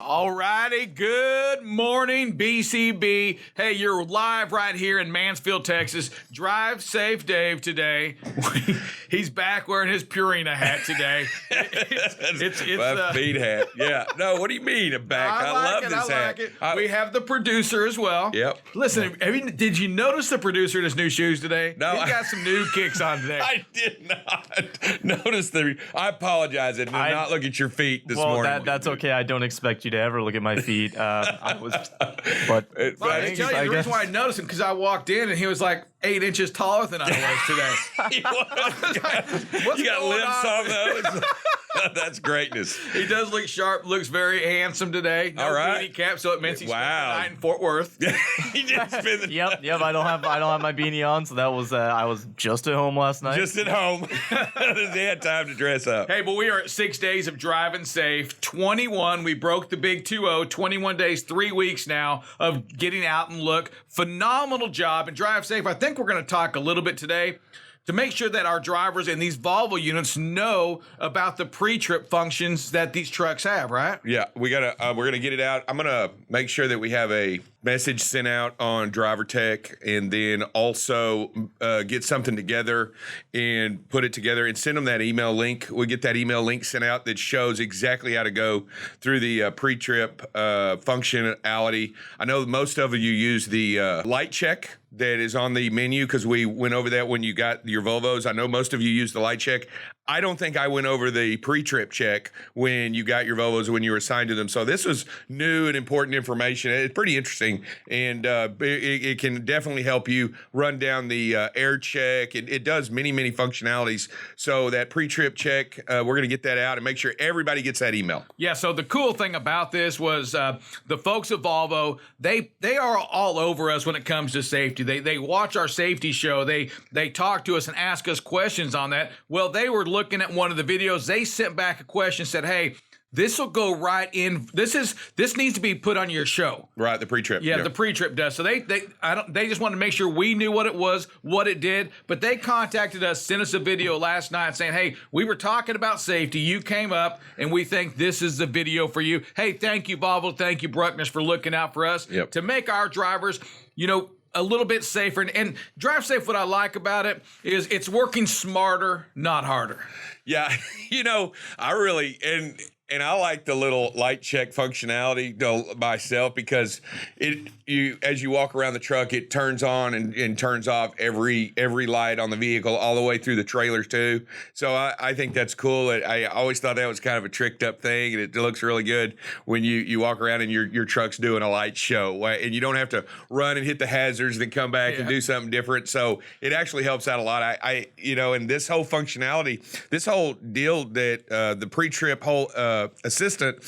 All righty, good morning, BCB. Hey, you're live right here in Mansfield, Texas. Drive safe, Dave, today. He's back wearing his Purina hat today. It's my feed hat. Yeah. No, what do you mean I'm back? I love this hat. We have the producer as well. Yep. Listen, did you notice the producer in his new shoes today? No. He's got some new kicks on today. I did not notice I apologize. I did not look at your feet this morning. That's okay. I don't expect you to ever look at my feet. I I tell you, the reason why I noticed him because I walked in and he was like 8 inches taller than I was today. You got lips on those. That's greatness. He does look sharp. Looks very handsome today. No all right. beanie cap, so it means he's spent the night in Fort Worth. He did spend the Yep. I don't have my beanie on, so that was I was just at home last night. Just at home. He had time to dress up. Hey, but we are at 6 days of driving safe. 21. We broke the big 2-0. 21 days, 3 weeks now of getting out and look. Phenomenal job and drive safe. I think we're going to talk a little bit today to make sure that our drivers in these Volvo units know about the pre-trip functions that these trucks have, right? Yeah, we're gonna get it out. I'm gonna make sure that we have a message sent out on Driver Tech, and then also get something together and put it together and send them that email link. We get that email link sent out that shows exactly how to go through the pre-trip functionality. I know most of you use the light check that is on the menu because we went over that when you got your Volvos. I know most of you use the light check. I don't think I went over the pre-trip check when you got your Volvos when you were assigned to them. So this was new and important information. It's pretty interesting, and it can definitely help you run down the air check. It does many functionalities. So that pre-trip check, we're going to get that out and make sure everybody gets that email. Yeah, so the cool thing about this was the folks at Volvo, they are all over us when it comes to safety. They watch our safety show. They talk to us and ask us questions on that. Well, they were looking at one of the videos. They sent back a question, said, hey, this will go right in. This needs to be put on your show. Right, the pre-trip. Yeah, the pre-trip does. So they just wanted to make sure we knew what it was, what it did. But they contacted us, sent us a video last night saying, hey, we were talking about safety. You came up, and we think this is the video for you. Hey, thank you, Volvo. Thank you, Bruckner's, for looking out for us to make our drivers, a little bit safer. And Drive Safe, what I like about it is it's working smarter, not harder. Yeah, I really and I like the little light check functionality myself because as you walk around the truck, it turns on and turns off every light on the vehicle all the way through the trailers too. So I think that's cool. I always thought that was kind of a tricked up thing, and it looks really good when you walk around and your truck's doing a light show, and you don't have to run and hit the hazards, then come back and do something different. So it actually helps out a lot. And this whole functionality, this whole deal that the pre-trip whole assistant,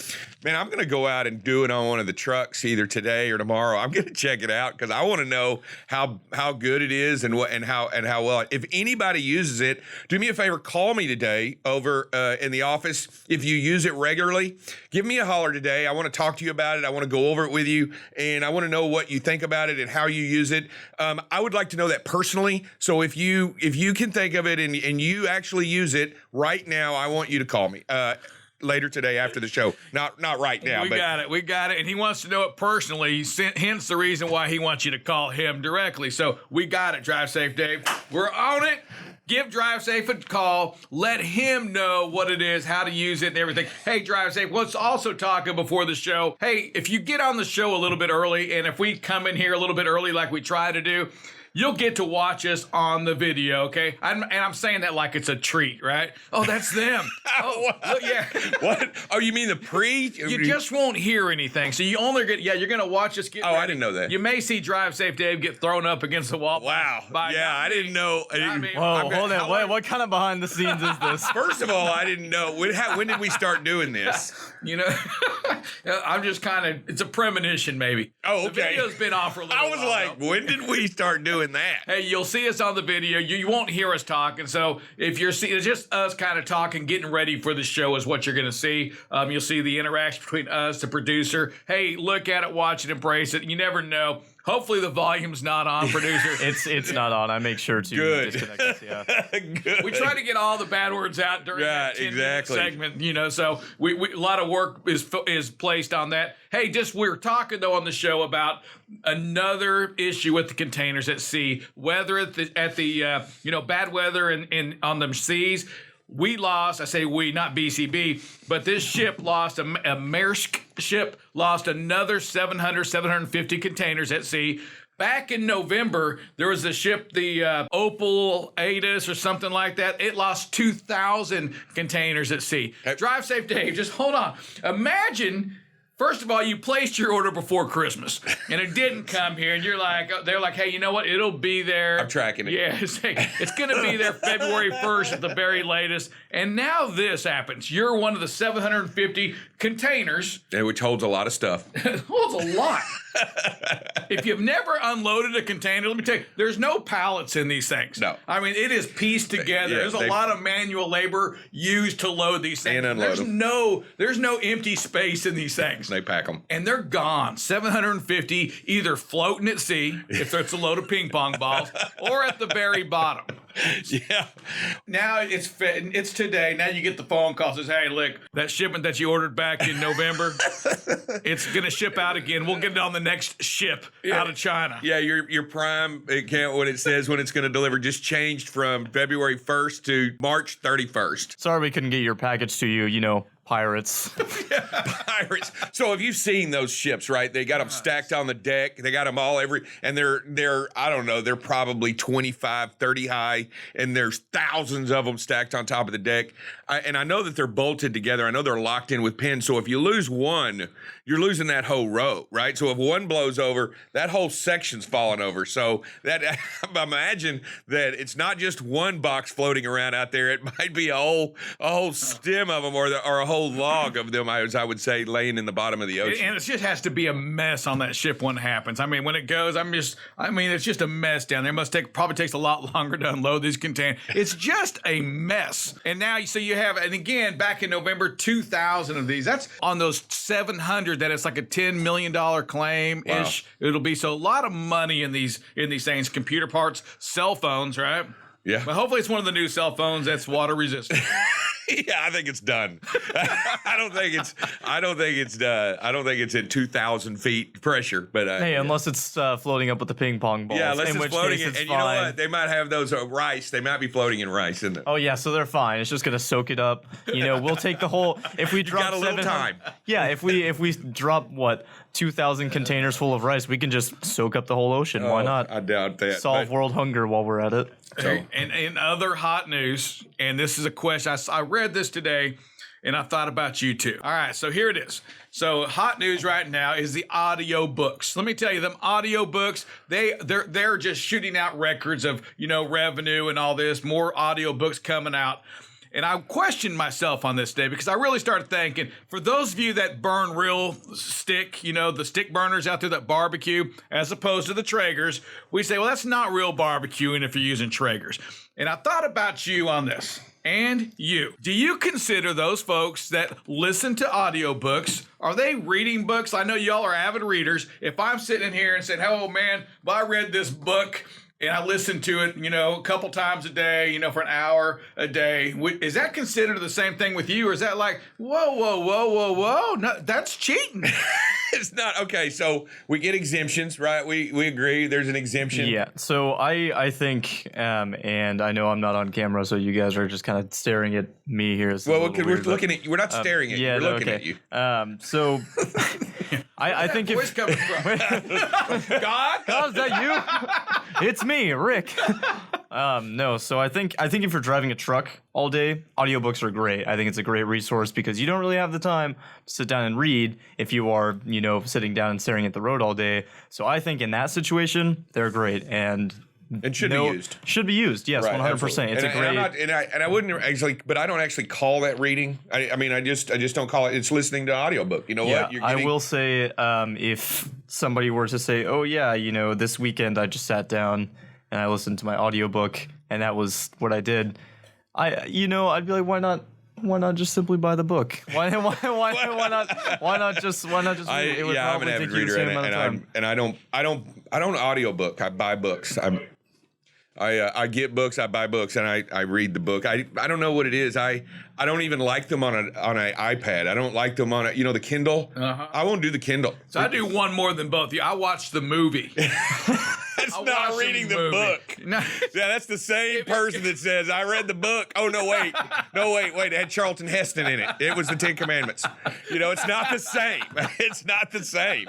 man, I'm going to go out and do it on one of the trucks either today or tomorrow. I'm going to check it out because I want to know how good it is and how well. If anybody uses it, do me a favor, call me today over in the office. If you use it regularly, give me a holler today. I want to talk to you about it. I want to go over it with you, and I want to know what you think about it and how you use it. I would like to know that personally. So if you can think of it and you actually use it right now, I want you to call me. Later today after the show. Not right now. We got it. And he wants to know it personally, hence the reason why he wants you to call him directly. So we got it, Drive Safe Dave. We're on it. Give Drive Safe a call. Let him know what it is, how to use it, and everything. Hey, Drive Safe, let's also talk before the show. Hey, if you get on the show a little bit early, and if we come in here a little bit early like we try to do, you'll get to watch us on the video, okay? And I'm saying that like it's a treat, right? Oh, that's them. Oh, look, yeah. What? Oh, you mean the pre? You just won't hear anything. So you only get, you're going to watch us get ready. I didn't know that. You may see Drive Safe Dave get thrown up against the wall. Wow. I didn't know. Whoa, hold on. What kind of behind the scenes is this? First of all, I didn't know. When did we start doing this? I'm just kind of, it's a premonition maybe. Oh, okay. The video's been off for a little while. I was like, when did we start doing that? Hey, you'll see us on the video. You won't hear us talking. So if you're seeing, it's just us kind of talking, getting ready for the show is what you're going to see. You'll see the interaction between us, the producer. Hey, look at it, watch it, embrace it. You never know. Hopefully the volume's not on, producer. It's not on. I make sure to Good. disconnect this. Yeah. Good. We try to get all the bad words out during that 10-minute segment, so we a lot of work is placed on that. Hey, we're talking though on the show about another issue with the containers at sea, weather at the bad weather and on the seas. We lost, I say we, not BCB, but this ship lost, a Maersk ship lost another 750 containers at sea. Back in November, there was a ship, the Opal Adis or something like that. It lost 2,000 containers at sea. Drive safe, Dave. Just hold on. Imagine... First of all, you placed your order before Christmas, and it didn't come here, and they're like, hey, you know what? It'll be there. I'm tracking it. Yeah, it's going to be there February 1st at the very latest. And now this happens. You're one of the 750 containers. Which holds a lot of stuff. It holds a lot. If you've never unloaded a container, let me tell you, there's no pallets in these things. No. I mean, it is pieced together. There's a lot of manual labor used to load these things. And unload them. There's no empty space in these things. They pack them. And they're gone. 750 either floating at sea, if it's a load of ping pong balls, or at the very bottom. Yeah. Now it's today. Now you get the phone call says, hey, look, that shipment that you ordered back in November, it's going to ship out again. We'll get it on the next ship out of China. Yeah, your Prime account, what it says when it's going to deliver, just changed from February 1st to March 31st. Sorry we couldn't get your package to you, pirates. Pirates. So have you seen those ships, right? They got them stacked on the deck. They got them all and they're I don't know, they're probably 25, 30 high, and there's thousands of them stacked on top of the deck. And I know that they're bolted together. I know they're locked in with pins. So if you lose one, you're losing that whole row, right? So if one blows over, that whole section's falling over. So that I imagine that it's not just one box floating around out there. It might be a whole stem of them or a whole log of them, as I would say, laying in the bottom of the ocean. And it just has to be a mess on that ship when it happens. I mean, when it goes, it's just a mess down there. Probably takes a lot longer to unload these containers. It's just a mess. And now you have, and again, back in November, 2,000 of these. That's on those 700 that it's like a $10 million claim-ish. Wow. It'll be so a lot of money in these things. Computer parts, cell phones, right? Yeah. But hopefully it's one of the new cell phones that's water resistant. Yeah, I think it's done. I don't think it's at 2,000 feet pressure. But hey, unless it's floating up with the ping pong balls. Yeah, unless it's floating case in, and you know what? They might have those rice. They might be floating in rice, isn't it? Oh yeah, so they're fine. It's just gonna soak it up. We'll take the whole. If we drop got a little time. Yeah, if we drop 2,000 containers full of rice, we can just soak up the whole ocean. Why not? I doubt that. Solve world hunger while we're at it. So. And in other hot news, and this is a question, I read this today, and I thought about you too. All right, so here it is. So hot news right now is the audio books. Let me tell you, them audio books, they're just shooting out records of revenue and all this, more audio books coming out. And I questioned myself on this day because I really started thinking, for those of you that burn real stick, the stick burners out there that barbecue, as opposed to the Traegers, we say, well, that's not real barbecuing if you're using Traegers. And I thought about you on this. And you. Do you consider those folks that listen to audiobooks, are they reading books? I know y'all are avid readers. If I'm sitting in here and saying, oh man, well, I read this book and I listen to it, a couple times a day, for an hour a day. Is that considered the same thing with you? Or is that like, whoa, no, that's cheating. It's not. Okay, so we get exemptions, right? We agree there's an exemption. Yeah, so I think, and I know I'm not on camera, so you guys are just kind of staring at me here. Well, we're looking at you. We're not staring at you. We're looking at you. So I think voice coming from? God? God, is that you? It's me, Rick. No, so I think if you're driving a truck all day, audiobooks are great. I think it's a great resource because you don't really have the time to sit down and read if you are, sitting down and staring at the road all day. So I think in that situation, they're great and should be used. Should be used, yes, right, 100%. Absolutely. It's a great. I wouldn't actually, but I don't actually call that reading. I just don't call it. It's listening to an audiobook. You know what? I will say, if somebody were to say, oh yeah, this weekend I just sat down and I listened to my audiobook and that was what I did, I'd be like, why not Why not just simply buy the book? Why not just read it? It would I'm an probably avid take you the reader, same amount of time. and I don't audiobook. I buy books. I get books, I buy books, and I read the book. I don't know what it is. I don't even like them on an iPad. I don't like them on the Kindle. I won't do the Kindle. So I do one more than both of you. I watch the movie. That's not reading the book. No. Yeah, that's the same person that says, I read the book. Oh, no, wait. It had Charlton Heston in it. It was the Ten Commandments. It's not the same. It's not the same.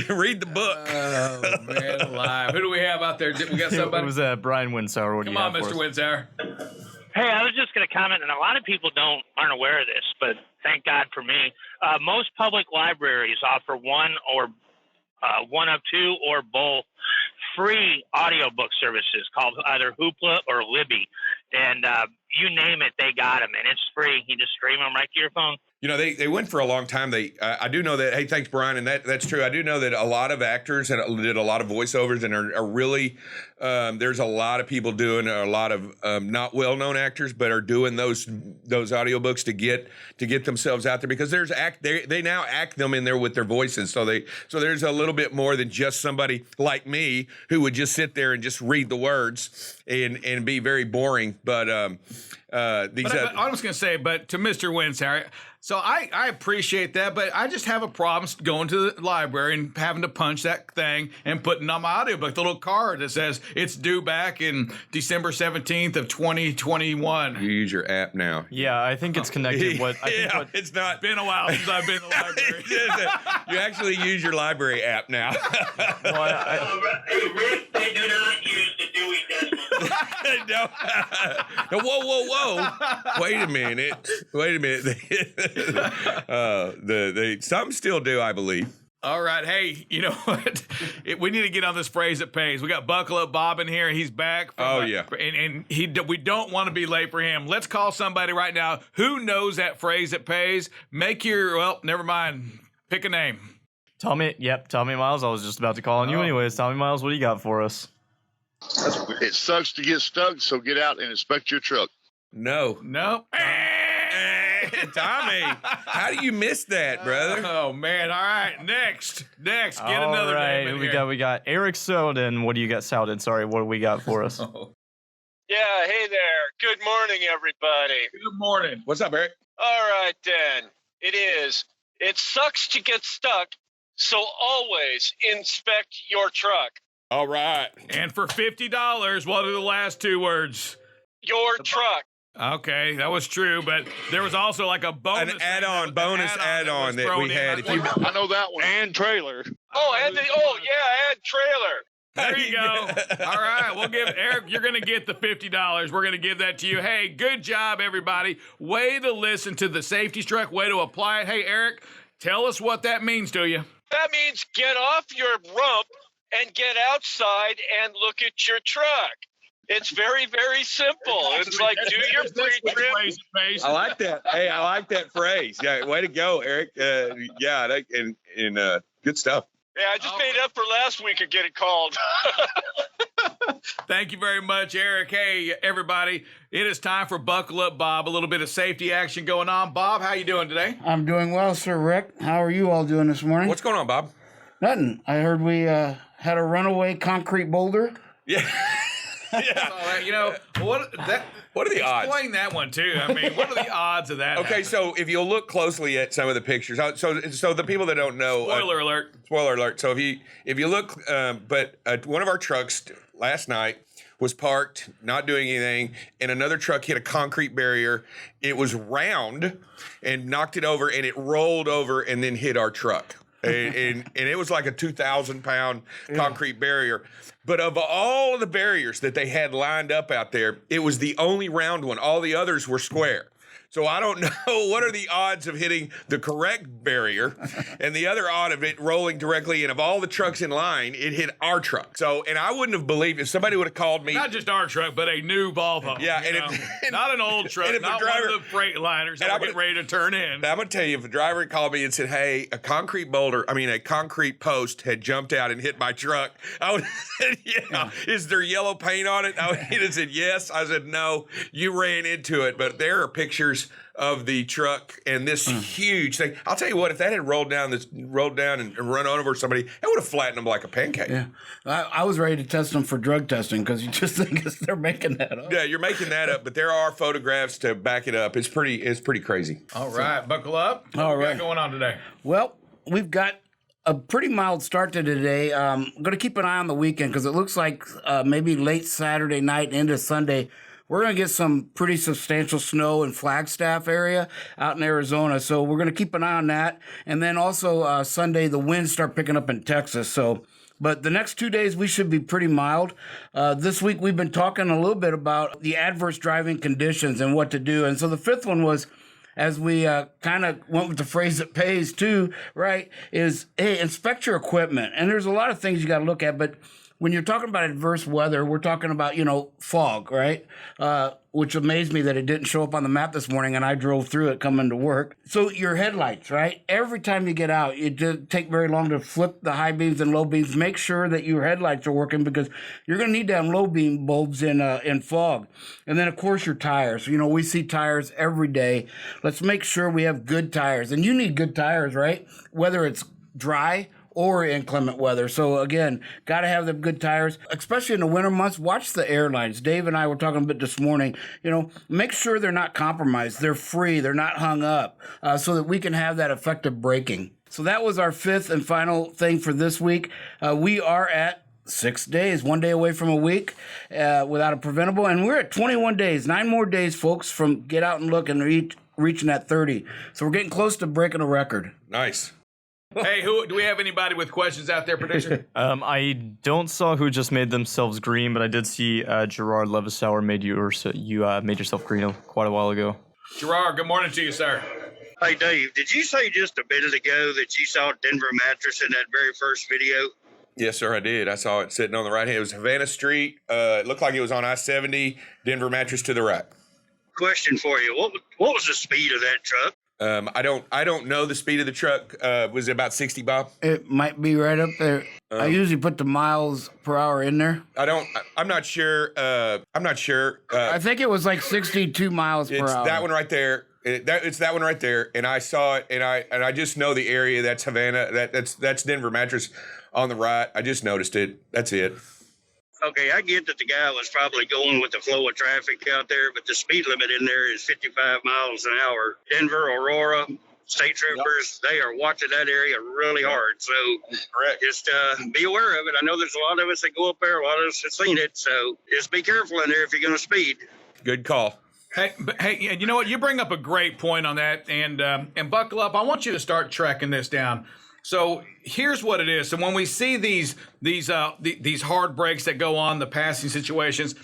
Read the book. Oh, man, alive. Who do we have out there? We got somebody? It was Brian Winsauer. What do Come you on, have for Mr. us? Winsauer. Hey, I was just going to comment, and a lot of people aren't aware of this, but thank God for me. Most public libraries offer one of two or both free audiobook services called either Hoopla or Libby. And you name it, they got them, and it's free. You just stream them right to your phone. They went for a long time. I do know that. Hey, thanks, Brian, and that's true. I do know that a lot of actors did a lot of voiceovers and are really. There's a lot of people doing a lot of not well-known actors, but are doing those audiobooks to get themselves out there because they now act them in there with their voices. So there's a little bit more than just somebody like me who would just sit there and just read the words and be very boring. But I was going to say, but to Mr. Winsauer, so I appreciate that, but I just have a problem going to the library and having to punch that thing and putting on my audiobook, the little card that says it's due back in December 17th of 2021. you use your app now. Yeah, I think it's connected. It's not. Been a while since I've been in the library. You actually use your library app now. Hey, Rick, they do not use the Dewey Decimal. No. Whoa. Wait a minute. Some still do, I believe. All right. Hey, you know what? We need to get on this phrase that pays. We got Buckle Up Bob in here. He's back. And we don't want to be late for him. Let's call somebody right now who knows that phrase that pays. Never mind. Pick a name. Tommy Miles. I was just about to call on you anyways. Tommy Miles, what do you got for us? It sucks to get stuck, so get out and inspect your truck. No. Tommy, how do you miss that, brother? Oh man! All right, next, get another name in here. We got Eric Soden. What do you got, Soden? Sorry, what do we got for us? Yeah, hey there. Good morning, everybody. Good morning. What's up, Eric? All right, then. It sucks to get stuck, so always inspect your truck. All right. And for $50, what are the last two words? Your truck. Okay, that was true, but there was also like a bonus bonus add-on that we had. I know that one. And trailer. And trailer. There you go. All right, we'll give Eric, you're going to get the $50. We're going to give that to you. Hey, good job, everybody. Way to listen to the safety truck. Way to apply it. Hey, Eric, tell us what that means to you. That means get off your rump and get outside and look at your truck. It's very, very simple. It's like do your pre-trip. I like that. Hey, I like that phrase. Yeah, way to go, Eric. Good stuff. Yeah, I just made up for last week of getting called. Thank you very much, Eric. Hey, everybody, it is time for Buckle Up Bob. A little bit of safety action going on. Bob, how you doing today? I'm doing well, Sir Rick. How are you all doing this morning? What's going on, Bob? Nothing. I heard we had a runaway concrete boulder. Yeah. What are the odds? Explain that one too. I mean, what are the odds of that? Okay, happening? so if you look closely at some of the pictures, so the people that don't know, Spoiler alert. So if you look, one of our trucks last night was parked, not doing anything, and another truck hit a concrete barrier. It was round and knocked it over, and it rolled over and then hit our truck. and it was like a 2,000-pound concrete barrier. But of all of the barriers that they had lined up out there, it was the only round one. All the others were square. So I don't know what are the odds of hitting the correct barrier and the other odd of it rolling directly. And of all the trucks in line, it hit our truck. So, and I wouldn't have believed if somebody would have called me. Not just our truck, but a new Volvo. Yeah. Not an old truck, not one of the freight liners that we're getting ready to turn in. I'm going to tell you, if a driver called me and said, hey, a concrete post had jumped out and hit my truck, I would have said, yeah. Is there yellow paint on it? I would have said, yes. I said, no, you ran into it. But there are pictures pictures of the truck and this huge thing. I'll tell you what, if that had rolled down and run over somebody, it would have flattened them like a pancake. Yeah, I was ready to test them for drug testing because you just think they're making that up. Yeah, you're making that up, but there are photographs to back it up. It's pretty crazy. All right, buckle up. All What we got right. going on today? Well, we've got a pretty mild start to today. I'm going to keep an eye on the weekend because it looks like maybe late Saturday night into Sunday, we're going to get some pretty substantial snow in Flagstaff area out in Arizona. So we're going to keep an eye on that. And then also Sunday, the winds start picking up in Texas. So, but the next 2 days, we should be pretty mild. This week, we've been talking a little bit about the adverse driving conditions and what to do. And so the fifth one was, as we kind of went with the phrase that pays too, right, is, hey, inspect your equipment. And there's a lot of things you got to look at, but when you're talking about adverse weather, we're talking about, fog, right? Which amazed me that it didn't show up on the map this morning, and I drove through it coming to work. So your headlights, right? Every time you get out, it doesn't take very long to flip the high beams and low beams. Make sure that your headlights are working because you're going to need to have low beam bulbs in fog. And then, of course, your tires. We see tires every day. Let's make sure we have good tires. And you need good tires, right? Whether it's dry or inclement weather. So again, got to have the good tires, especially in the winter months. Watch the airlines. Dave and I were talking a bit this morning. Make sure they're not compromised. They're free. They're not hung up, so that we can have that effective braking. So that was our fifth and final thing for this week. We are at 6 days, 1 day away from a week without a preventable, and we're at 21 days, 9 more days, folks, from get out and look and reaching that 30. So we're getting close to breaking a record. Nice. Hey, do we have anybody with questions out there, producer? I don't saw who just made themselves green, but I did see Gerard Levisauer made made yourself green quite a while ago. Gerard, good morning to you, sir. Hey, Dave, did you say just a minute ago that you saw Denver Mattress in that very first video? Yes, sir, I did. I saw it sitting on the right hand. It was Havana Street. It looked like it was on I-70, Denver Mattress to the right. Question for you. What was the speed of that truck? I don't know the speed of the truck. Was it about 60, Bob? It might be right up there. I usually put the miles per hour in there. I'm not sure. I think it was like 62 miles per It's hour. that one right there. It's that one right there. And I saw it, and I just know the area. That's Havana. That's Denver Mattress on the right. I just noticed it. That's it. Okay, I get that the guy was probably going with the flow of traffic out there, but the speed limit in there is 55 miles an hour. Denver, Aurora, state troopers, they are watching that area really hard. So Correct. just be aware of it. I know there's a lot of us that go up there. A lot of us have seen it. So just be careful in there if you're going to speed. Good call. Hey, you know what? You bring up a great point on that, and buckle up. I want you to start tracking this down. So here's what it is. So when we see these hard breaks that go on, the passing situations,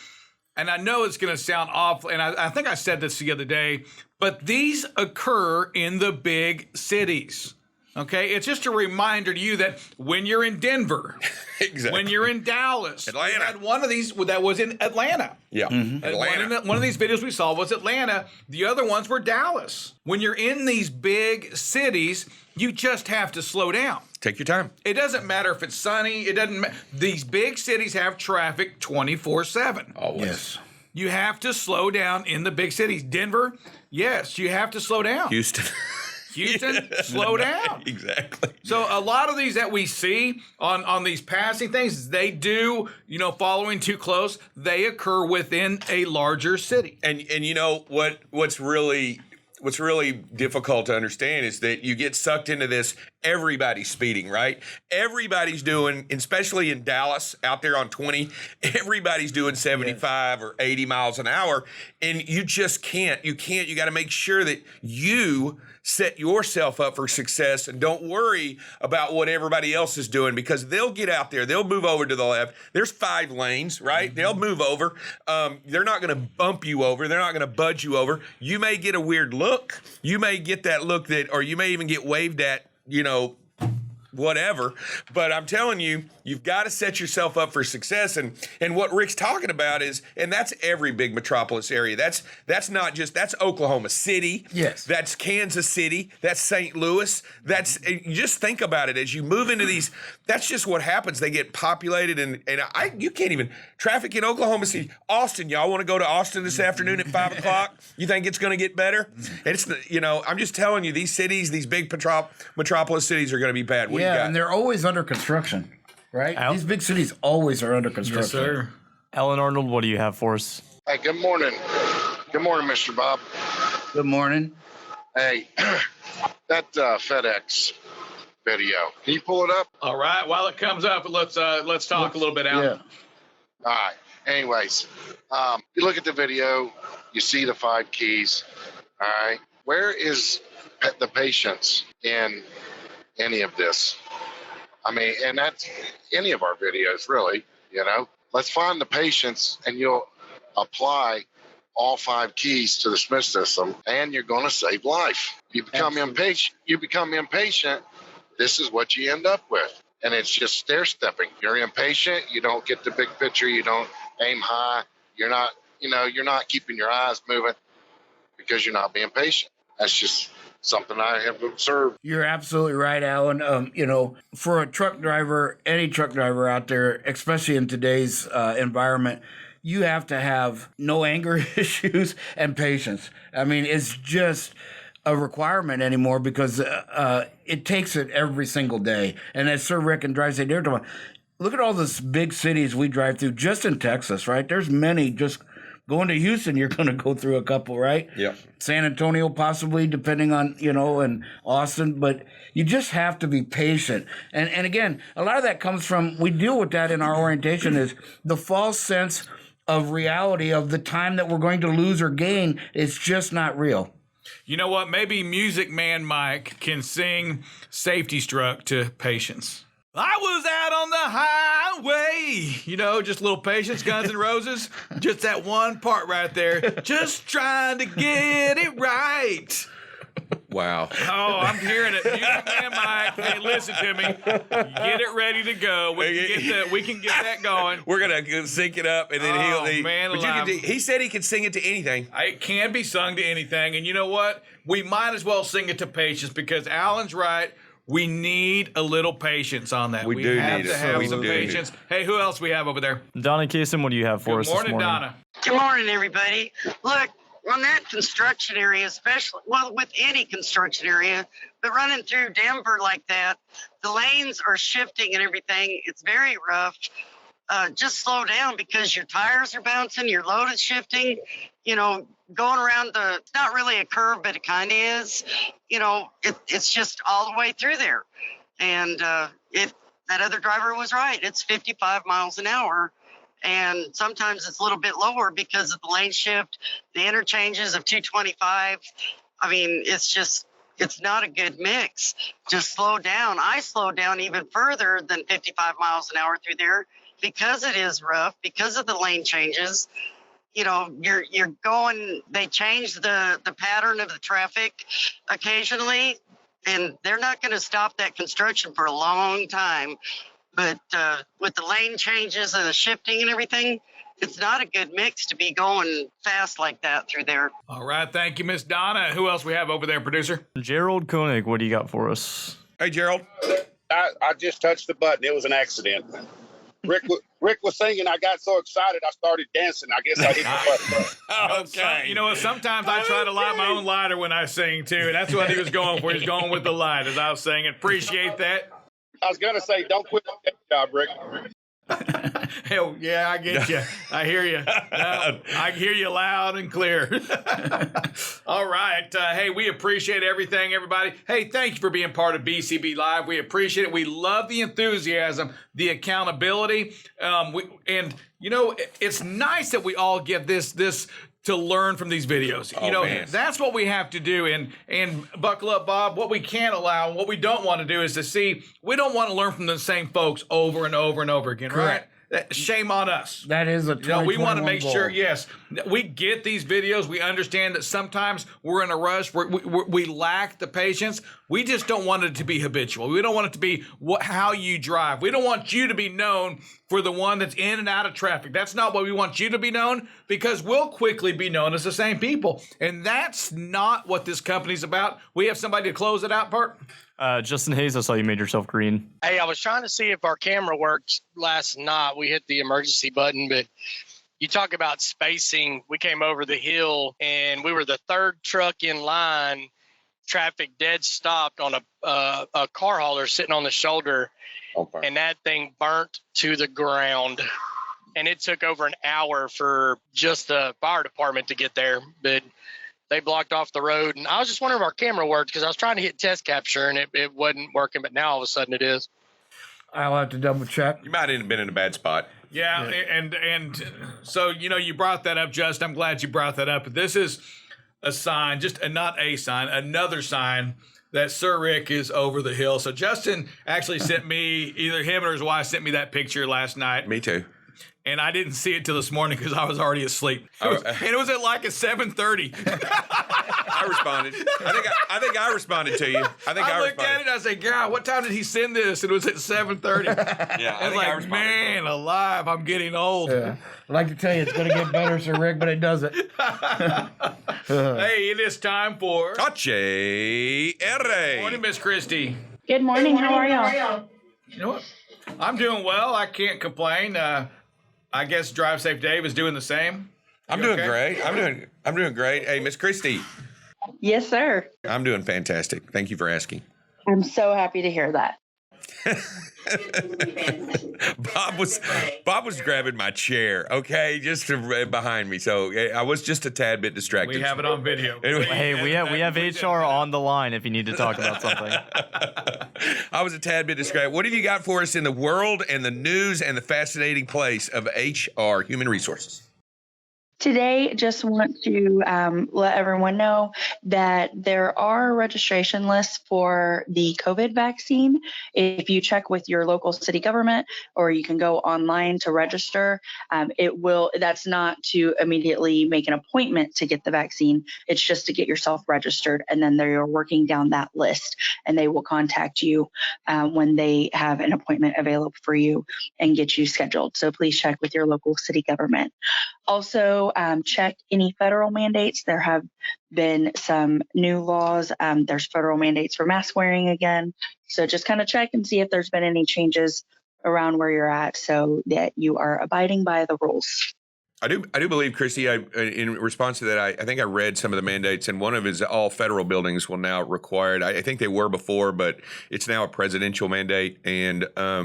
and I know it's going to sound awful, and I think I said this the other day, but these occur in the big cities. Okay, it's just a reminder to you that when you're in Denver, Exactly. when you're in Dallas, Atlanta. we had one of these that was in Atlanta. Yeah. Atlanta. One of these videos we saw was Atlanta. The other ones were Dallas. When you're in these big cities, you just have to slow down. Take your time. It doesn't matter if it's sunny. It doesn't. These big cities have traffic 24/7. Always. Yes. You have to slow down in the big cities. Denver, yes, you have to slow down. Houston. Houston, slow down. Exactly. So a lot of these that we see on these passing things, they do, following too close, they occur within a larger city. And you know what's really difficult to understand is that you get sucked into this. Everybody's speeding, right? Everybody's doing, especially in Dallas, out there on 20. Everybody's doing 75 or 80 miles an hour, and you just can't. You got to make sure that you set yourself up for success and don't worry about what everybody else is doing, because they'll get out there, they'll move over to the left. There's 5 lanes, right? Mm-hmm. They'll They'll move over. They're not going to bump you over. They're not going to budge you over. You may get a weird look. You may get that look or you may even get waved at, whatever. But I'm telling you, you've got to set yourself up for success. And what Rick's talking about is, and that's every big metropolis area. That's not just, that's Oklahoma City. Yes. That's Kansas City. That's St. Louis. That's, you just think about it as you move into these, that's just what happens. They get populated and you can't even, traffic in Oklahoma City. Austin, y'all want to go to Austin this afternoon at 5 o'clock? You think it's going to get better? It's, I'm just telling you, these cities, these big metropolis cities are going to be bad. What do you got? And they're always under construction, right? Al? These big cities always are under construction. Yes, sir. Alan Arnold, what do you have for us? Hey, good morning. Good morning, Mr. Bob. Good morning. Hey, that FedEx video, can you pull it up? All right. While it comes up, let's talk a little bit, Alan. Yeah. All right. Anyways, you look at the video, you see the 5 keys. All right. Where is the patience in any of this? I mean, and that's any of our videos, really. Let's find the patience, and you'll apply all 5 keys to the Smith system, and you're going to save life. You become impatient. This is what you end up with. And it's just stair stepping. You're impatient. You don't get the big picture. You don't aim high. You're not keeping your eyes moving because you're not being patient. That's just something I have observed. You're absolutely right, Alan. For a truck driver, any truck driver out there, especially in today's environment, you have to have no anger issues and patience. I mean, it's just a requirement anymore because it takes it every single day. And as Sir Rick and Drive say, look at all those big cities we drive through just in Texas, right? There's many. Just going to Houston, you're going to go through a couple, right? Yeah. San Antonio, possibly, depending on, and Austin. But you just have to be patient. And again, a lot of that comes from, we deal with that in our orientation, is the false sense of reality of the time that we're going to lose or gain. It's just not real. You know what? Maybe Music Man Mike can sing Safety Struck to Patience. I was out on the highway. Just little Patience, Guns N' Roses. Just that one part right there. Just trying to get it right. Wow. Oh, I'm hearing it. Music Man Mike, hey, listen to me. Get it ready to go. We can get that going. We're going to sync it up, and then he said he could sing it to anything. It can be sung to anything. And you know what? We might as well sing it to Patience because Alan's right. We need a little patience on that. We do have need to it. have We some do. patience. Hey, who else we have over there? Donna Kasem, what do you have for us Good this morning, morning? Donna. Good morning, everybody. Look, on that construction area, especially, with any construction area, but running through Denver like that, the lanes are shifting and everything. It's very rough. Just slow down because your tires are bouncing, your load is shifting, going around it's not really a curve, but it kind of is. It's just all the way through there. And if that other driver was right, it's 55 miles an hour. And sometimes it's a little bit lower because of the lane shift, the interchanges of 225. I mean, it's not a good mix. Just slow down. I slow down even further than 55 miles an hour through there because it is rough, because of the lane changes. You're going, they change the pattern of the traffic occasionally, and they're not going to stop that construction for a long time. But with the lane changes and the shifting and everything, it's not a good mix to be going fast like that through there. All right. Thank you, Miss Donna. Who else we have over there, producer? Gerald Koenig, what do you got for us? Hey, Gerald. I just touched the button. It was an accident. Rick was singing. I got so excited I started dancing. I guess I hit the button. Okay. You know what? Sometimes I try to light my own lighter when I sing, too. And that's what he was going for. He's going with the light as I was singing. Appreciate that. I was going to say, don't quit on that job, Rick. Hell, yeah, I get you. I hear you. No, I hear you loud and clear. All right. Hey, we appreciate everything, everybody. Hey, thank you for being part of BCB Live. We appreciate it. We love the enthusiasm, the accountability. It's nice that we all get this to learn from these videos. Man. That's what we have to do. And buckle up, Bob. What we can't allow, what we don't want to do is we don't want to learn from the same folks over and over and over again, Correct. right? Shame on us. That is a we want to make goal. sure, yes, we get these videos. We understand that sometimes we're in a rush. We lack the patience. We just don't want it to be habitual. We don't want it to be how you drive. We don't want you to be known for the one that's in and out of traffic. That's not what we want you to be known, because we'll quickly be known as the same people. And that's not what this company's about. We have somebody to close it out, Bart. Justin Hayes, I saw you made yourself green. Hey, I was trying to see if our camera worked last night. We hit the emergency button, but you talk about spacing. We came over the hill, and we were the third truck in line. Traffic dead stopped on a car hauler sitting on the shoulder, and that thing burnt to the ground. And it took over an hour for just the fire department to get there, but they blocked off the road. And I was just wondering if our camera worked, because I was trying to hit test capture and it wasn't working, but now all of a sudden it is. I'll have to double check. You might have been in a bad spot. Yeah. And so, you brought that up, Justin. I'm glad you brought that up. But this is a sign, not a sign, another sign that Sir Rick is over the hill. So Justin actually sent me, either him or his wife sent me that picture last night. Me too. And I didn't see it till this morning because I was already asleep. And it was at like 7:30. I responded. I think I responded to you. I looked at it and I said, God, what time did he send this? And it was at 7:30. Yeah, I was like, man alive, I'm getting old. Yeah. I'd like to tell you it's going to get better, Sir Rick, but it doesn't. Hey, it is time for Tache R. Morning, Miss Christie. Good morning. How are y'all? You know what? I'm doing well. I can't complain. I guess Drive Safe Dave is doing the same. I'm doing great. I'm doing great. Hey, Miss Christie. Yes, sir. I'm doing fantastic. Thank you for asking. I'm so happy to hear that. Bob was grabbing my chair, okay, just behind me. So I was just a tad bit distracted. We have it on video. Hey, we have HR on the line if you need to talk about something. I was a tad bit distracted. What have you got for us in the world and the news and the fascinating place of HR, human resources? Today, just want to let everyone know that there are registration lists for the COVID vaccine. If you check with your local city government, or you can go online to register, that's not to immediately make an appointment to get the vaccine. It's just to get yourself registered, and then they're working down that list, and they will contact you when they have an appointment available for you and get you scheduled. So please check with your local city government. Also, check any federal mandates. There have been some new laws. There's federal mandates for mask wearing again. So just kind of check and see if there's been any changes around where you're at so that you are abiding by the rules. I do believe, Christy, in response to that, I think I read some of the mandates, and one of it is all federal buildings will now require it. I think they were before, but it's now a presidential mandate, and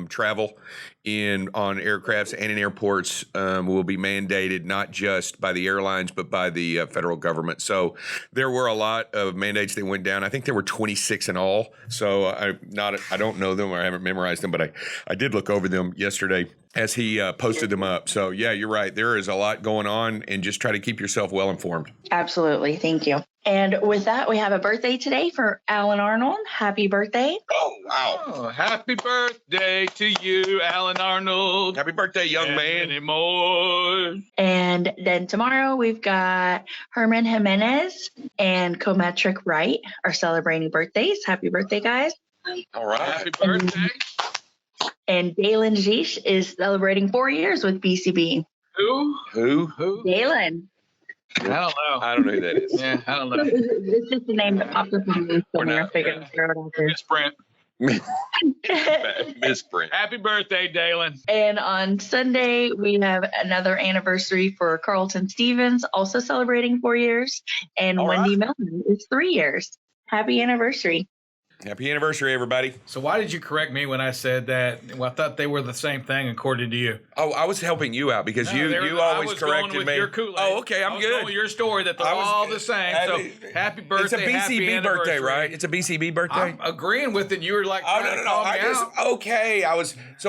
travel on aircrafts and in airports will be mandated not just by the airlines, but by the federal government. So there were a lot of mandates that went down. I think there were 26 in all. So I don't know them, or I haven't memorized them, but I did look over them yesterday as he posted them up. So yeah, you're right. There is a lot going on, and just try to keep yourself well informed. Absolutely. Thank you. And with that, we have a birthday today for Alan Arnold. Happy birthday. Oh, wow. Oh, happy birthday to you, Alan Arnold. Happy birthday, young man. Many more. And then tomorrow we've got Herman Jimenez and Cometric Wright are celebrating birthdays. Happy birthday, guys. All right. Happy birthday. And Dalen Jish is celebrating 4 years with BCB. Who? Dalen. I don't know. I don't know who that is. Yeah, I don't know. It's just the name that popped up in the somewhere. I figured I'd throw it out there. Miss Brent. Miss Brent. Happy birthday, Dalen. And on Sunday, we have another anniversary for Carlton Stevens, also celebrating 4 years. And Wendy Milton is 3 years. Happy anniversary. Happy anniversary, everybody. So why did you correct me when I said that? Well, I thought they were the same thing according to you. Oh, I was helping you out because you always corrected me. Your Kool-Aid. Oh, okay, I'm good. Going with your story that they're all the same. So happy birthday. It's a BCB birthday, right? It's a BCB birthday. I'm agreeing with it. You were like, no.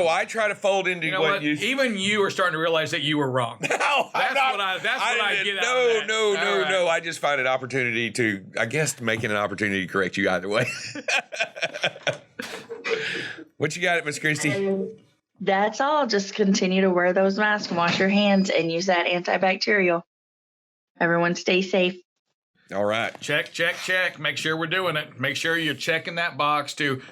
I try to fold into you know what? Even you are starting to realize that you were wrong. No, that's what I get out of that. No. I just find an opportunity to, I guess, making an opportunity to correct you either way. What you got, Miss Christie? That's all. Just continue to wear those masks, wash your hands, and use that antibacterial. Everyone stay safe. All right. Check, check, check. Make sure we're doing it. Make sure you're checking that box to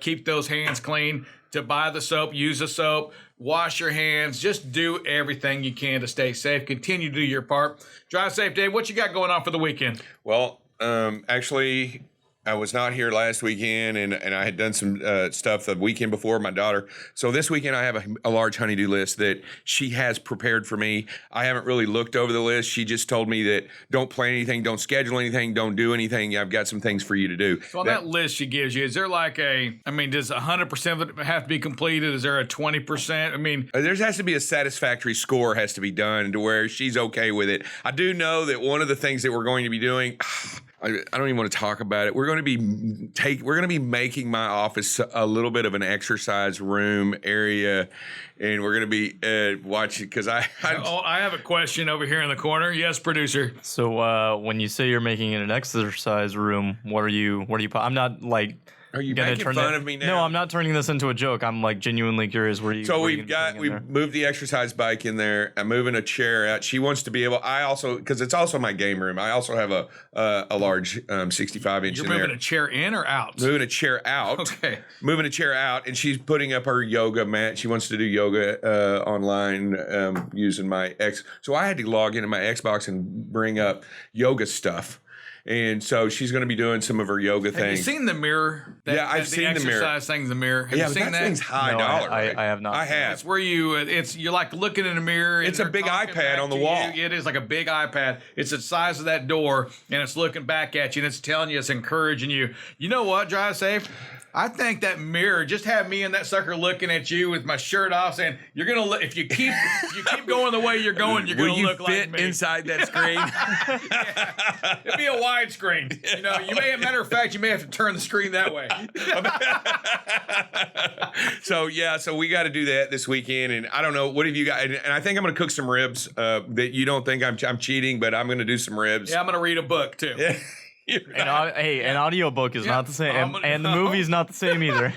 keep those hands clean, to buy the soap, use the soap, wash your hands. Just do everything you can to stay safe. Continue to do your part. Drive safe, Dave. What you got going on for the weekend? Well, actually, I was not here last weekend, and I had done some stuff the weekend before with my daughter. So this weekend I have a large honey-do list that she has prepared for me. I haven't really looked over the list. She just told me that don't plan anything, don't schedule anything, don't do anything. I've got some things for you to do. So on that list she gives you, is there like does 100% of it have to be completed? Is there a 20%? I mean, there has to be a satisfactory score has to be done to where she's okay with it. I do know that one of the things that we're going to be doing, I don't even want to talk about it. We're going to be making my office a little bit of an exercise room area, and we're going to be watching because I have a question over here in the corner. Yes, producer. So when you say you're making it an exercise room, what are you? I'm not like. Are you making fun of me now? No, I'm not turning this into a joke. I'm like genuinely curious. Where you? So we've moved the exercise bike in there. I'm moving a chair out. She wants to be able. I also, because it's also my game room. I also have a large 65-inch. You're in there. moving a chair in or out? Moving a chair out. Okay. Moving a chair out, and she's putting up her yoga mat. She wants to do yoga online using my X. So I had to log into my Xbox and bring up yoga stuff. And so she's going to be doing some of her yoga things. Have you seen the mirror? I've seen the mirror. Exercise thing in the mirror. Have you seen that? Thing's high dollar. I have not. I have. It's where you're like looking in a mirror. It's a big iPad on the wall. It is like a big iPad. It's the size of that door, and it's looking back at you, and it's telling you, it's encouraging you. You know what? Drive safe. I think that mirror, just have me and that sucker looking at you with my shirt off, saying, "You're gonna look. If you keep going the way you're going, you're gonna look like me." Will you fit inside that screen? Yeah. It'd be a wide screen. Matter of fact, you may have to turn the screen that way. So we got to do that this weekend, and I don't know what have you got. And I think I'm gonna cook some ribs. That you don't think I'm cheating, but I'm gonna do some ribs. Yeah, I'm gonna read a book too. Yeah. An audiobook is not the same, and the movie's not the same either.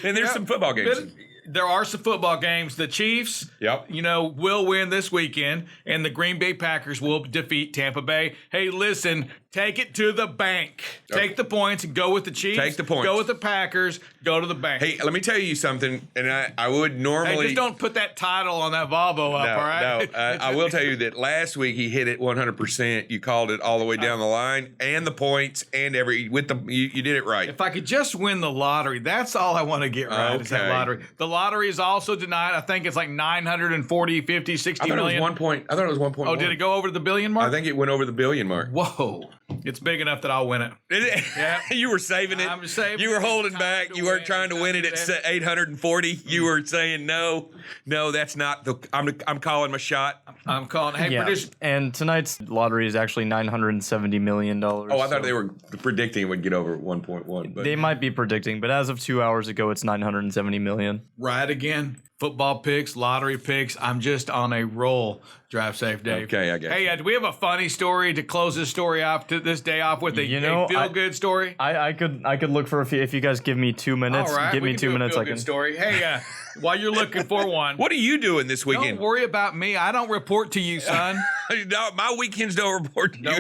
And there's some football games. There are some football games. The Chiefs, will win this weekend, and the Green Bay Packers will defeat Tampa Bay. Hey, listen, take it to the bank. Take the points and go with the Chiefs. Take the points. Go with the Packers. Go to the bank. Hey, let me tell you something, and I would normally... Hey, just don't put that title on that Volvo up, all right? No, I will tell you that last week he hit it 100%. You called it all the way down the line, and the points, and you did it right. If I could just win the lottery, that's all I want to get right is that lottery. The lottery is also denied. I think it's like 940, 50, 60 million. I thought it was 1.1. Oh, did it go over the billion mark? I think it went over the billion mark. Whoa. It's big enough that I'll win it. Yeah. You were saving it. I'm saving You were holding back. You weren't trying to win it at 840. You were saying no, that's not the. I'm calling my shot. I'm calling. Hey, producer. And tonight's lottery is actually $970 million. Oh, I thought they were predicting it would get over 1.1. But they might be predicting, but as of 2 hours ago, it's $970 million. Right again. Football picks, lottery picks. I'm just on a roll. Drive safe, Dave. Okay, I guess. Hey, do we have a funny story to close this story off? This day off with a feel-good story? I could look for a few if you guys give me 2 minutes. All right, give me 2 minutes. I can. Story. Hey, while you're looking for one, what are you doing this weekend? Don't worry about me. I don't report to you, son. No, my weekends don't report to you.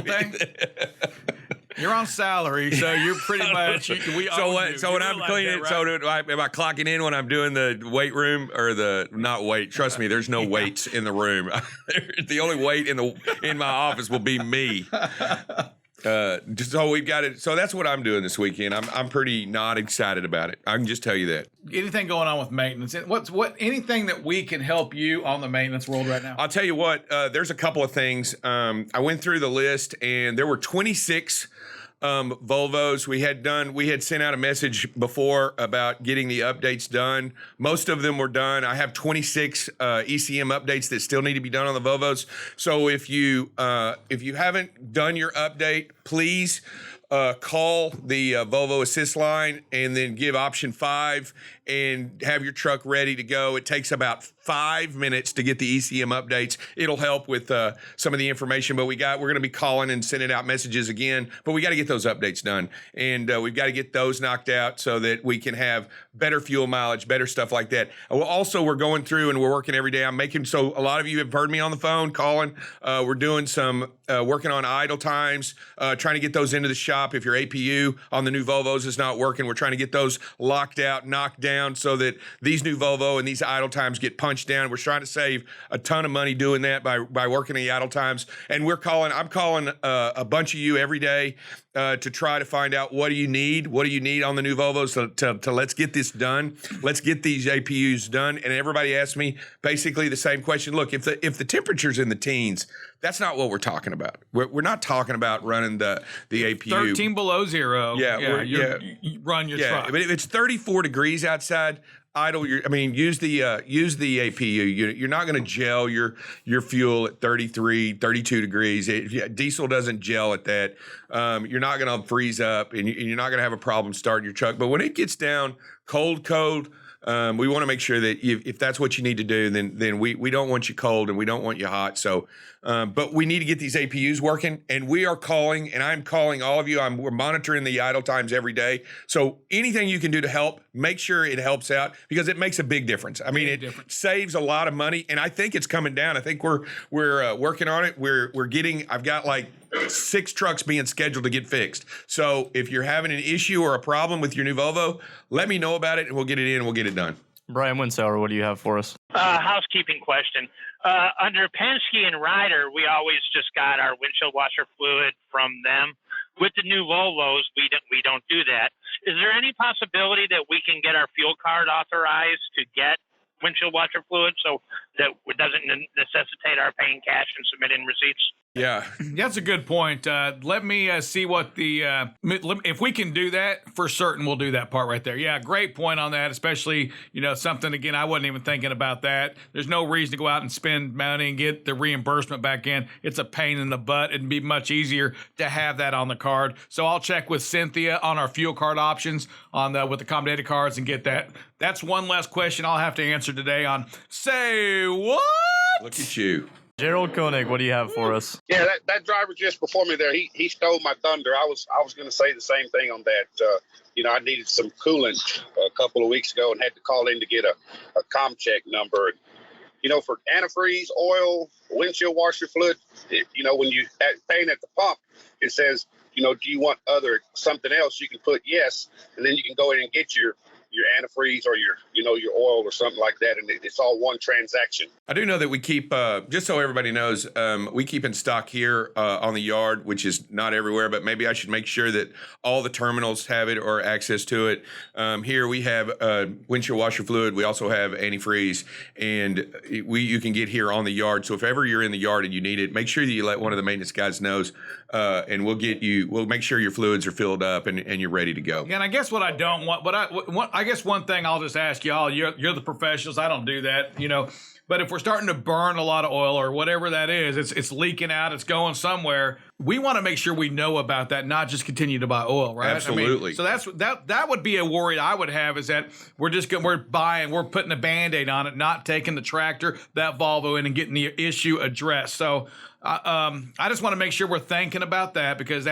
You're on salary, so you're pretty much. So when I'm cleaning, am I clocking in when I'm doing the weight room or not weight? Trust me, there's no weights in the room. The only weight in my office will be me. So we've got it. So that's what I'm doing this weekend. I'm pretty not excited about it. I can just tell you that. Anything going on with maintenance? Anything that we can help you on the maintenance world right now? I'll tell you what. There's a couple of things. I went through the list, and there were 26 Volvos we had sent out a message before about getting the updates done. Most of them were done. I have 26 ECM updates that still need to be done on the Volvos. So if you haven't done your update, please call the Volvo Assist line and then give option 5 and have your truck ready to go. It takes about 5 minutes to get the ECM updates. It'll help with some of the information, but we're going to be calling and sending out messages again, but we got to get those updates done. And we've got to get those knocked out so that we can have better fuel mileage, better stuff like that. We're going through and we're working every day. So a lot of you have heard me on the phone calling. We're doing some working on idle times, trying to get those into the shop. If your APU on the new Volvos is not working, we're trying to get those locked out, knocked down so that these new Volvo and these idle times get punched down. We're trying to save a ton of money doing that by working the idle times. And I'm calling a bunch of you every day to try to find out what do you need on the new Volvos to let's get this done. Let's get these APUs done. And everybody asks me basically the same question. Look, if the temperature's in the teens, that's not what we're talking about. We're not talking about running the APU 13 below zero. You run your truck. But if it's 34 degrees outside, idle. Use the APU. You're not going to gel your fuel at 33, 32 degrees. Diesel doesn't gel at that. You're not going to freeze up, and you're not going to have a problem starting your truck. But when it gets down cold, we want to make sure that if that's what you need to do, then we don't want you cold and we don't want you hot. So, but we need to get these APUs working, and we are calling, and I'm calling all of you. We're monitoring the idle times every day. So anything you can do to help, make sure it helps out because it makes a big difference. It saves a lot of money, and I think it's coming down. I think we're working on it. I've got like 6 trucks being scheduled to get fixed. So if you're having an issue or a problem with your new Volvo, let me know about it and we'll get it in and we'll get it done. Brian Winsauer, what do you have for us? Housekeeping question. Under Penske and Ryder, we always just got our windshield washer fluid from them. With the new Volvos, we don't do that. Is there any possibility that we can get our fuel card authorized to get windshield washer fluid so that it doesn't necessitate our paying cash and submitting receipts? Yeah, that's a good point. Let me see what if we can do that, for certain we'll do that part right there. Yeah, great point on that, especially, something, again, I wasn't even thinking about that. There's no reason to go out and spend money and get the reimbursement back in. It's a pain in the butt. It'd be much easier to have that on the card. So I'll check with Cynthia on our fuel card options with the accommodated cards and get that. That's one less question I'll have to answer today on Say What? Look at you. Gerald Koenig, what do you have for us? Yeah, that driver just before me there, he stole my thunder. I was going to say the same thing on that. I needed some coolant a couple of weeks ago and had to call in to get a ComCheck number. For antifreeze, oil, windshield washer fluid, when you paying at the pump, it says, do you want something else? You can put yes, and then you can go in and get your antifreeze or your oil or something like that, and it's all one transaction. I do know that we keep, just so everybody knows, we keep in stock here on the yard, which is not everywhere, but maybe I should make sure that all the terminals have it or access to it. Here we have windshield washer fluid. We also have antifreeze, and you can get here on the yard. So if ever you're in the yard and you need it, make sure that you let one of the maintenance guys knows, and we'll make sure your fluids are filled up and you're ready to go. Yeah, and I guess what I don't want, I guess one thing I'll just ask y'all, you're the professionals. I don't do that, But if we're starting to burn a lot of oil or whatever that is, it's leaking out, it's going somewhere. We want to make sure we know about that, not just continue to buy oil, right? Absolutely. So that would be a worry I would have, is that we're putting a Band-Aid on it, not taking the tractor, that Volvo in and getting the issue addressed. So I just want to make sure we're thinking about that, because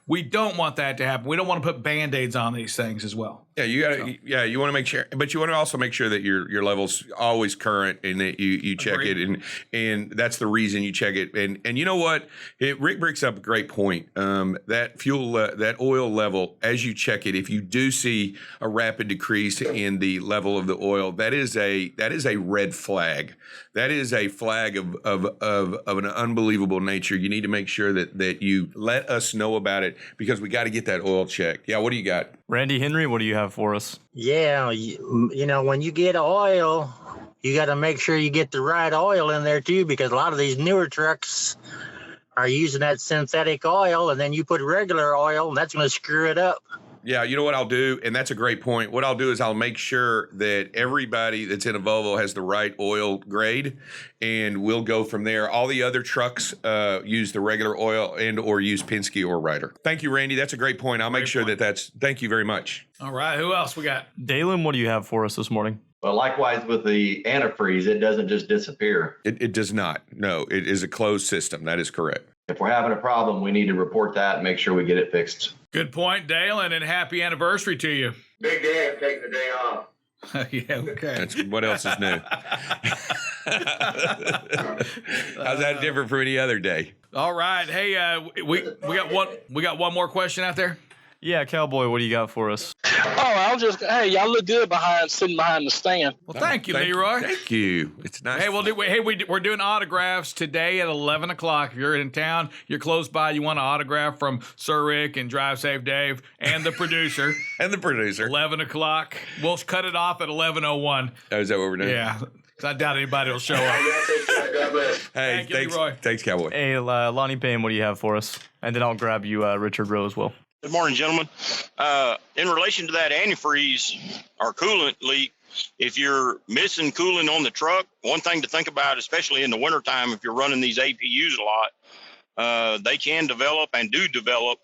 we don't want that to happen. We don't want to put Band-Aids on these things as well. Yeah, you want to make sure, but you want to also make sure that your level's always current and that you check it, and that's the reason you check it. And you know what? Rick brings up a great point. That fuel, that oil level, as you check it, if you do see a rapid decrease in the level of the oil, that is a red flag. That is a flag of an unbelievable nature. You need to make sure that you let us know about it, because we got to get that oil checked. Yeah, what do you got? Randy Henry, what do you have for us? Yeah, when you get oil, you got to make sure you get the right oil in there too, because a lot of these newer trucks are using that synthetic oil, and then you put regular oil, and that's going to screw it up. Yeah, you know what I'll do, and that's a great point. What I'll do is I'll make sure that everybody that's in a Volvo has the right oil grade, and we'll go from there. All the other trucks use the regular oil and or use Penske or Ryder. Thank you, Randy. That's a great point. I'll make sure that's. Thank you very much. All right, who else we got? Dalen, what do you have for us this morning? Well, likewise with the antifreeze, it doesn't just disappear. It does not. No, it is a closed system. That is correct. If we're having a problem, we need to report that and make sure we get it fixed. Good point, Dalen, and happy anniversary to you. Big day. I'm taking the day off. Yeah, okay. What else is new? How's that different from any other day? All right. Hey, we got one more question out there. Yeah, Cowboy, what do you got for us? Hey, y'all look good sitting behind the stand. Well, thank you, Leroy. Thank you. It's nice. Hey, we're doing autographs today at 11 o'clock. If you're in town, you're close by, you want an autograph from Sir Rick and Drive Safe Dave and the producer. 11 o'clock. We'll cut it off at 11:01. Oh, is that what we're doing? Yeah. Because I doubt anybody will show up. Hey, Thank you, Leroy. Thanks, Cowboy. Hey, Lonnie Payne, what do you have for us? And then I'll grab you Richard Rowe as well. Good morning, gentlemen. In relation to that antifreeze or coolant leak, if you're missing coolant on the truck, one thing to think about, especially in the wintertime, if you're running these APUs a lot, they can develop and do develop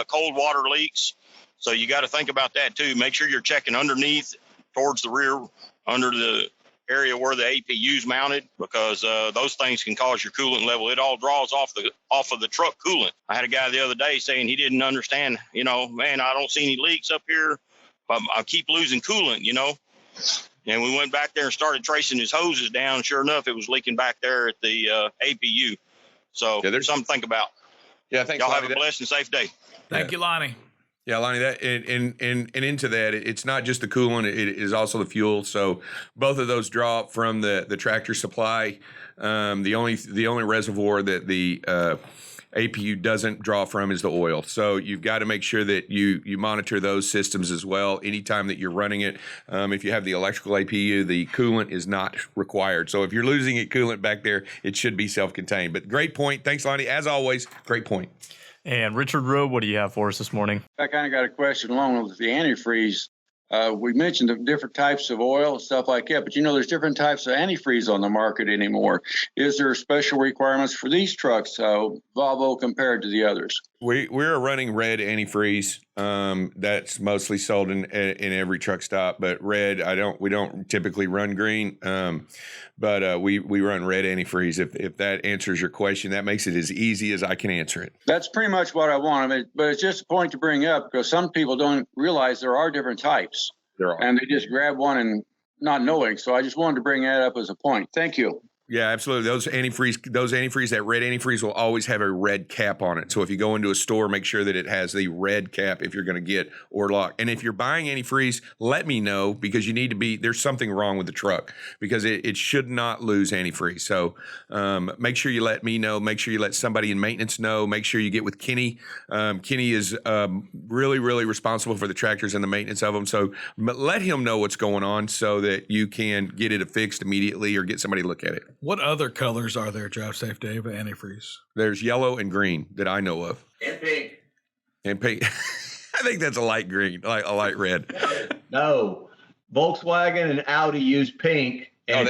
cold water leaks. So you got to think about that too. Make sure you're checking underneath towards the rear under the area where the APU's mounted, because those things can cause your coolant level. It all draws off of the truck coolant. I had a guy the other day saying he didn't understand, man, I don't see any leaks up here, but I keep losing coolant, And we went back there and started tracing his hoses down. Sure enough, it was leaking back there at the APU. So there's something to think about. Yeah, thanks. Y'all have a blessed and safe day. Thank you, Lonnie. Yeah, Lonnie, that and into that, it's not just the coolant; it is also the fuel. So both of those draw from the tractor supply. The only reservoir that the APU doesn't draw from is the oil. So you've got to make sure that you monitor those systems as well anytime that you're running it. If you have the electrical APU, the coolant is not required. So if you're losing coolant back there, it should be self-contained. But great point. Thanks, Lonnie. As always, great point. And Richard Rowe, what do you have for us this morning? I kind of got a question along with the antifreeze. We mentioned the different types of oil and stuff like that, but there's different types of antifreeze on the market anymore. Is there special requirements for these trucks, Volvo, compared to the others? We're running red antifreeze. That's mostly sold in every truck stop, but red, we don't typically run green. But we run red antifreeze. If that answers your question, that makes it as easy as I can answer it. That's pretty much what I want. But it's just a point to bring up because some people don't realize there are different types. There are. And they just grab one and not knowing. So I just wanted to bring that up as a point. Thank you. Yeah, absolutely. Those antifreeze, that red antifreeze will always have a red cap on it. So if you go into a store, make sure that it has the red cap if you're going to get Orlock. And if you're buying antifreeze, let me know because there's something wrong with the truck because it should not lose antifreeze. So make sure you let me know. Make sure you let somebody in maintenance know. Make sure you get with Kenny. Kenny is really, really responsible for the tractors and the maintenance of them. So let him know what's going on so that you can get it fixed immediately or get somebody to look at it. What other colors are there, Drive Safe Dave, antifreeze? There's yellow and green that I know of. And pink. And pink. I think that's a light green, like a light red. No. Volkswagen and Audi use pink. And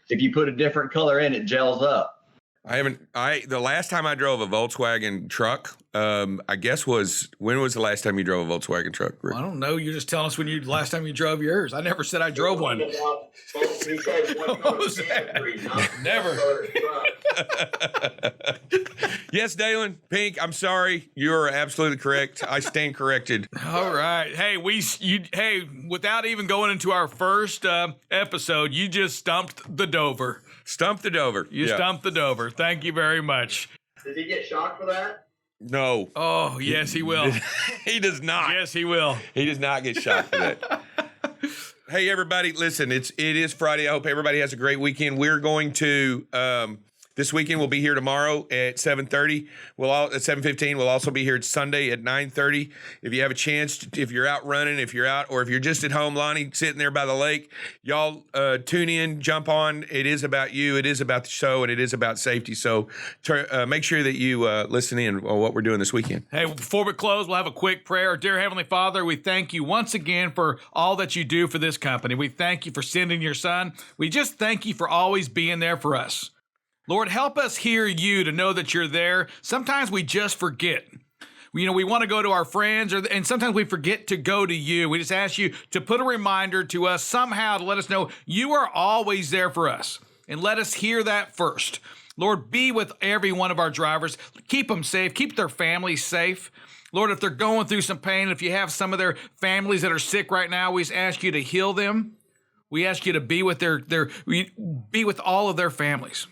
if you put a different color in, it gels up. The last time I drove a Volkswagen truck, I guess when was the last time you drove a Volkswagen truck? Well, I don't know. You're just telling us last time you drove yours. I never said I drove one. What was that? Never. Yes, Dalen, pink. I'm sorry. You are absolutely correct. I stand corrected. All right. Hey, without even going into our first episode, you just stumped the Dover. Stumped the Dover. You stumped the Dover. Thank you very much. Does he get shocked for that? No. Oh, yes, he will. He does not. Yes, he will. He does not get shocked for that. Hey, everybody, listen, it is Friday. I hope everybody has a great weekend. We're going to this weekend. We'll be here tomorrow at 7:30. At 7:15. We'll also be here Sunday at 9:30. If you have a chance, if you're out running, if you're out, or if you're just at home, Lonnie, sitting there by the lake, y'all tune in, jump on. It is about you. It is about the show, and it is about safety. So make sure that you listen in on what we're doing this weekend. Hey, before we close, we'll have a quick prayer. Dear Heavenly Father, we thank you once again for all that you do for this company. We thank you for sending your son. We just thank you for always being there for us. Lord, help us hear you to know that you're there. Sometimes we just forget. We want to go to our friends, and sometimes we forget to go to you. We just ask you to put a reminder to us somehow to let us know you are always there for us. And let us hear that first. Lord, be with every one of our drivers. Keep them safe. Keep their families safe. Lord, if they're going through some pain, if you have some of their families that are sick right now, we just ask you to heal them. We ask you to be with be with all of their families.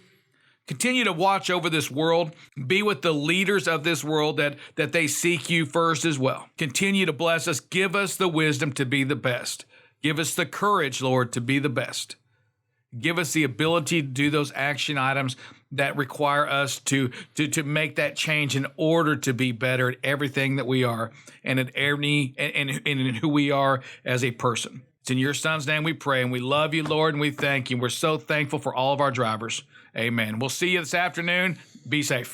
Continue to watch over this world. Be with the leaders of this world that they seek you first as well. Continue to bless us. Give us the wisdom to be the best. Give us the courage, Lord, to be the best. Give us the ability to do those action items that require us to make that change in order to be better at everything that we are and at in who we are as a person. It's in your son's name we pray, and we love you, Lord, and we thank you. We're so thankful for all of our drivers. Amen. We'll see you this afternoon. Be safe.